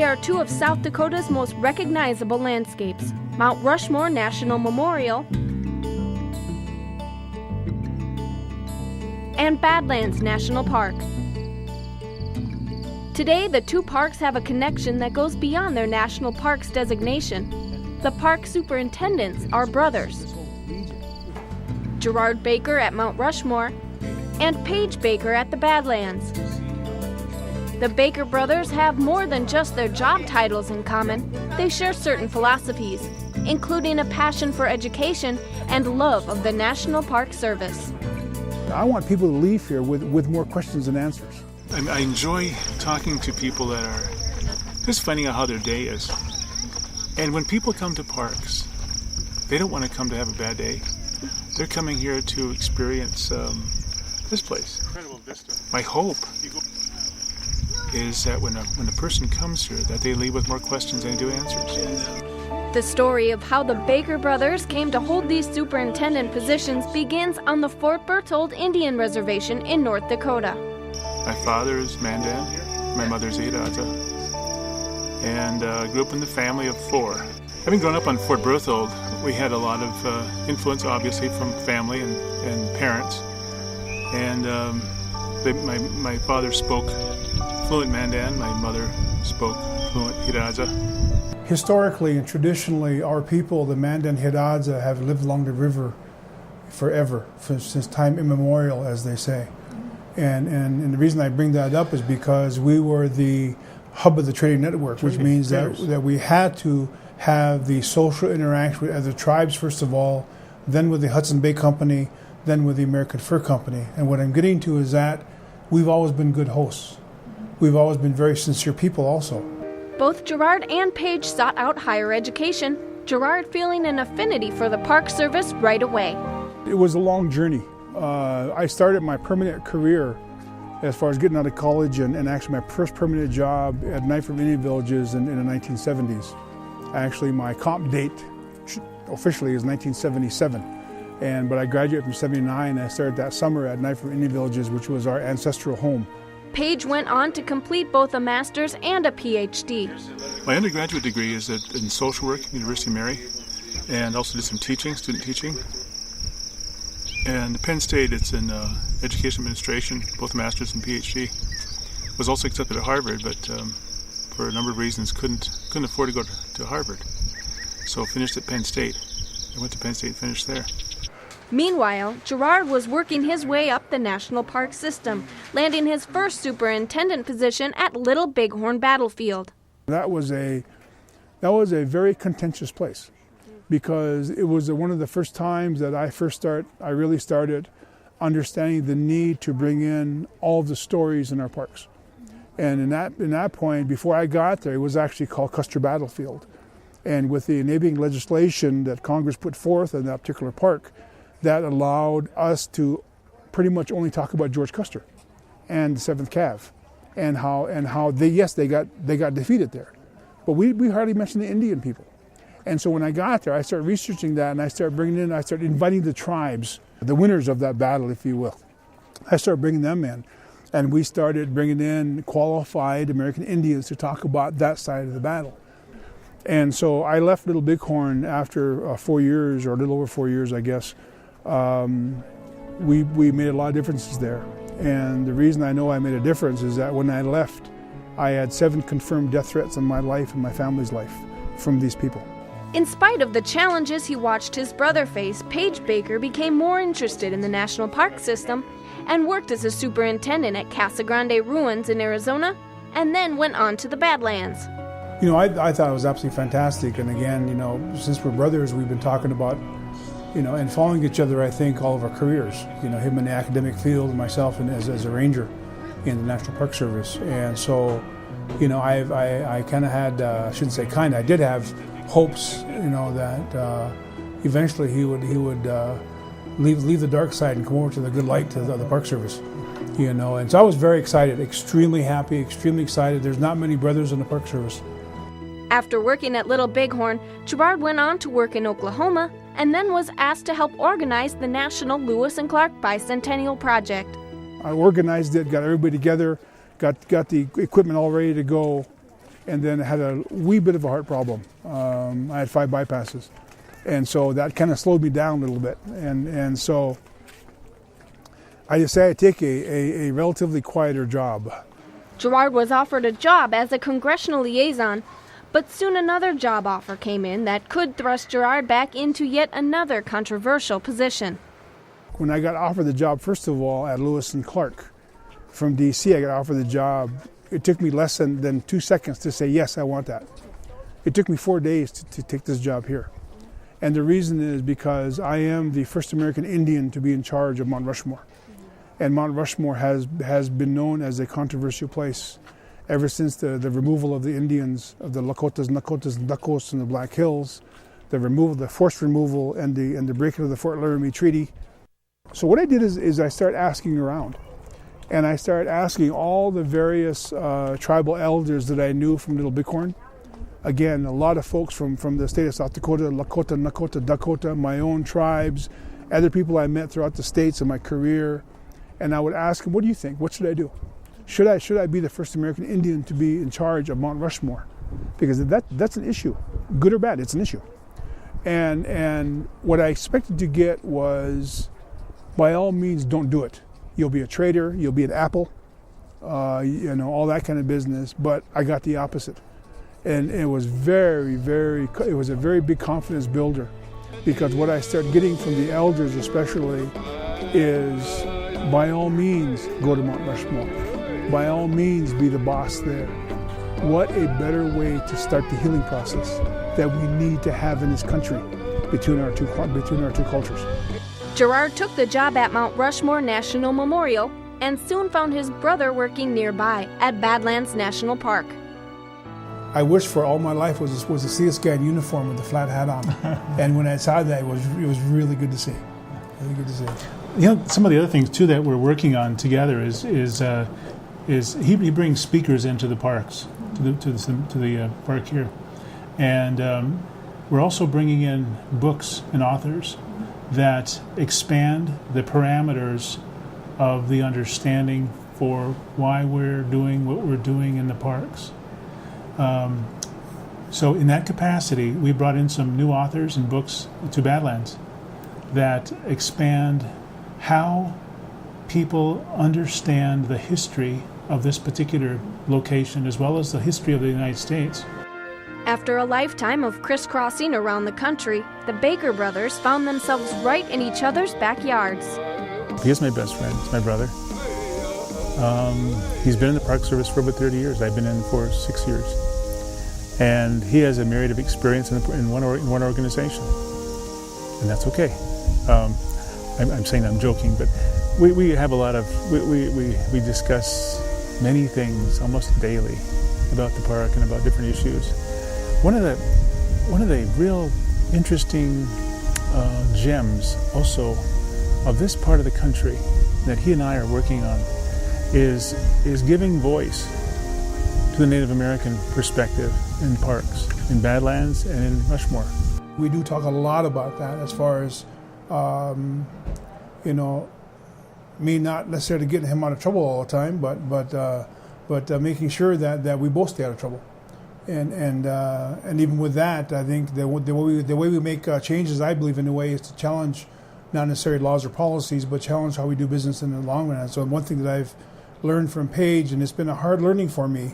are two of South Dakota's most recognizable landscapes, Mount Rushmore National Memorial and Badlands National Park. Today, the two parks have a connection that goes beyond their national parks designation. The Park Superintendents are brothers. Gerard Baker at Mount Rushmore and Paige Baker at the Badlands. The Baker brothers have more than just their job titles in common. They share certain philosophies, including a passion for education and love of the National Park Service. I want people to leave here with more questions than answers. I enjoy talking to people that are just finding out how their day is. And when people come to parks, they don't want to come to have a bad day. They're coming here to experience this place. My hope is that when a person comes here, that they leave with more questions than they do answers. The story of how the Baker brothers came to hold these superintendent positions begins on the Fort Berthold Indian Reservation in North Dakota. My father is Mandan, my mother's Hidatsa, and grew up in the family of four. Having grown up on Fort Berthold, we had a lot of influence, obviously, from family and parents. And my father spoke fluent Mandan, my mother spoke fluent Hidatsa. Historically and traditionally, our people, the Mandan Hidatsa, have lived along the river forever, since time immemorial, as they say. And the reason I bring that up is because we were the hub of the trading network, which means that we had to have the social interaction with other tribes, first of all, then with the Hudson Bay Company, then with the American Fur Company. And what I'm getting to is that we've always been good hosts. We've always been very sincere people also. Both Gerard and Paige sought out higher education, Gerard feeling an affinity for the Park Service right away. It was a long journey. I started my permanent career as far as getting out of college and actually my first permanent job at Knife from Indian Villages in the 1970s. Actually, my comp date officially is 1977. But I graduated from 79 and I started that summer at Knife from Indian Villages, which was our ancestral home. Paige went on to complete both a master's and a PhD. My undergraduate degree is in social work at University of Mary, and also did some teaching, student teaching. And Penn State, it's in education administration, both a master's and PhD. Was also accepted at Harvard, but for a number of reasons couldn't afford to go to Harvard. So finished at Penn State. I went to Penn State and finished there. Meanwhile, Gerard was working his way up the national park system, landing his first superintendent position at Little Bighorn Battlefield. That was a very contentious place because it was one of the first times that I really started understanding the need to bring in all the stories in our parks. And in that point, before I got there, it was actually called Custer Battlefield. And with the enabling legislation that Congress put forth in that particular park, that allowed us to pretty much only talk about George Custer and the 7th Cav and how they got defeated there. But we hardly mentioned the Indian people. And so when I got there, I started researching that and I started inviting the tribes, the winners of that battle, if you will. I started bringing them in. And we started bringing in qualified American Indians to talk about that side of the battle. And so I left Little Bighorn after 4 years, or a little over 4 years, I guess. We made a lot of differences there. And the reason I know I made a difference is that when I left, I had 7 confirmed death threats on my life and my family's life from these people. In spite of the challenges he watched his brother face, Paige Baker became more interested in the national park system and worked as a superintendent at Casa Grande Ruins in Arizona, and then went on to the Badlands. You know, I thought it was absolutely fantastic. And again, you know, since we're brothers, we've been talking about, you know, and following each other, I think, all of our careers. You know, him in the academic field, and myself as a ranger in the National Park Service. And so, you know, I kind of had, I shouldn't say kind, I did have hopes, you know, that eventually he would leave the dark side and come over to the good light, to the Park Service. You know, and so I was very excited, extremely happy, extremely excited. There's not many brothers in the Park Service. After working at Little Bighorn, Gerard went on to work in Oklahoma and then was asked to help organize the National Lewis and Clark Bicentennial Project. I organized it, got everybody together, got the equipment all ready to go, and then I had a wee bit of a heart problem. I had 5 bypasses. And so that kind of slowed me down a little bit. And so I decided to take a relatively quieter job. Gerard was offered a job as a congressional liaison, but soon another job offer came in that could thrust Gerard back into yet another controversial position. When I got offered the job, first of all, at Lewis and Clark from D.C., I got offered the job. It took me less than 2 seconds to say, yes, I want that. It took me 4 days to take this job here. And the reason is because I am the first American Indian to be in charge of Mount Rushmore. And Mount Rushmore has been known as a controversial place ever since the removal of the Indians, of the Lakotas, Nakotas, and Dakos in the Black Hills, the forced removal, and the breaking of the Fort Laramie Treaty. So what I did is I started asking around. And I started asking all the various tribal elders that I knew from Little Bighorn. Again, a lot of folks from the state of South Dakota, Lakota, Nakota, Dakota, my own tribes, other people I met throughout the states in my career. And I would ask them, what do you think? What should I do? Should I be the first American Indian to be in charge of Mount Rushmore? Because that's an issue. Good or bad, it's an issue. And what I expected to get was, by all means, don't do it. You'll be a traitor, you'll be an apple, all that kind of business. But I got the opposite. And it was it was a very big confidence builder, because what I started getting from the elders especially is, by all means, go to Mount Rushmore. By all means, be the boss there. What a better way to start the healing process that we need to have in this country between our two cultures. Gerard took the job at Mount Rushmore National Memorial and soon found his brother working nearby at Badlands National Park. I wish for all my life was to see this guy in uniform with the flat hat on. And when I saw that, it was really good to see. Really good to see. Some of the other things too that we're working on together is he brings speakers into the parks, to the park here, and we're also bringing in books and authors that expand the parameters of the understanding for why we're doing what we're doing in the parks. So in that capacity, we brought in some new authors and books to Badlands that expand how people understand the history of this particular location, as well as the history of the United States. After a lifetime of crisscrossing around the country, the Baker brothers found themselves right in each other's backyards. He is my best friend. He's my brother. He's been in the Park Service for over 30 years. I've been in for 6 years. And he has a myriad of experience in one organization. And that's okay. I'm saying I'm joking, but we have a lot of, we discuss many things almost daily about the park and about different issues. One of the real interesting gems also of this part of the country that he and I are working on is giving voice to the Native American perspective in parks, in Badlands and in Rushmore. We do talk a lot about that as far as, me not necessarily getting him out of trouble all the time, but making sure that we both stay out of trouble. And even with that, I think the way we make changes, I believe, in a way, is to challenge not necessarily laws or policies, but challenge how we do business in the long run. So one thing that I've learned from Paige, and it's been a hard learning for me,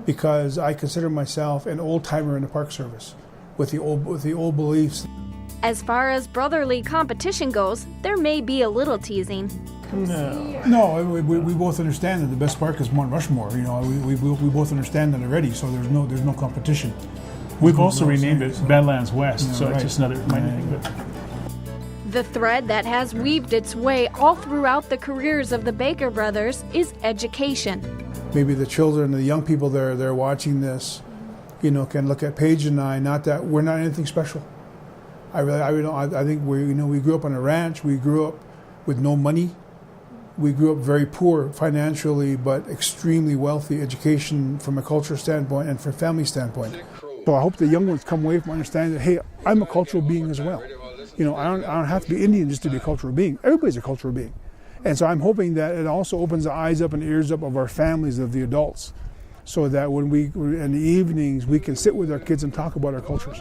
because I consider myself an old timer in the Park Service with the old beliefs. As far as brotherly competition goes, there may be a little teasing. No, we both understand that the best park is Mount Rushmore. We both understand that already. So there's no competition. We've also renamed it Badlands West, so it's just another minor thing. But the thread that has weaved its way all throughout the careers of the Baker brothers is education. Maybe the children, the young people they're watching this, can look at Paige and I. Not that we're not anything special. I think we grew up on a ranch. We grew up with no money. We grew up very poor financially, but extremely wealthy education from a cultural standpoint and from a family standpoint. So I hope the young ones come away from understanding that, hey, I'm a cultural being as well. I don't have to be Indian just to be a cultural being. Everybody's a cultural being. And so I'm hoping that it also opens the eyes up and ears up of our families, of the adults, so that when in the evenings, we can sit with our kids and talk about our cultures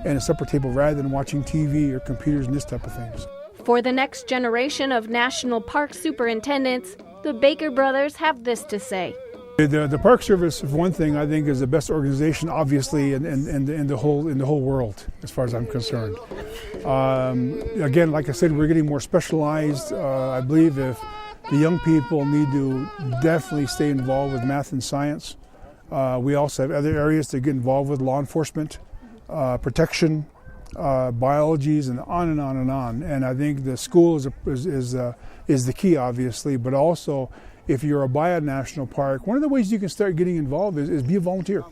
at a supper table rather than watching TV or computers and this type of things. For the next generation of National Park Superintendents, the Baker brothers have this to say. The Park Service, for one thing, I think is the best organization, obviously, in the whole world, as far as I'm concerned. Again, like I said, we're getting more specialized. I believe if the young people need to definitely stay involved with math and science. We also have other areas to get involved with: law enforcement, protection, biologies, and on and on and on. And I think the school is the key, obviously, but also, if you're a buy-in national park, one of the ways you can start getting involved is be a volunteer.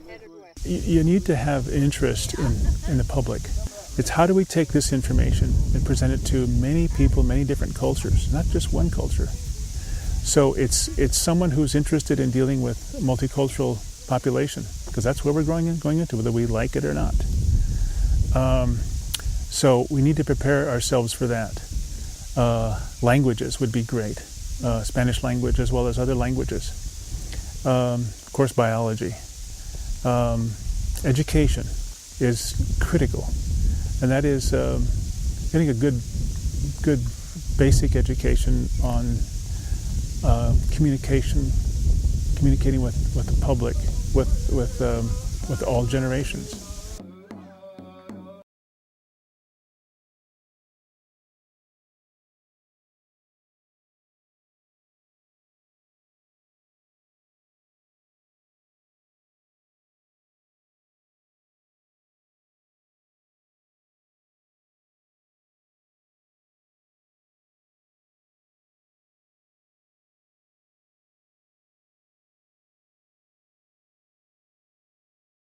You need to have interest in the public. It's how do we take this information and present it to many people, many different cultures, not just one culture. So it's someone who's interested in dealing with multicultural population, because that's where we're going into, whether we like it or not. So we need to prepare ourselves for that. Languages would be great. Spanish language as well as other languages. Of course, biology. Education is critical, and that is getting a good basic education on communicating with the public, with all generations.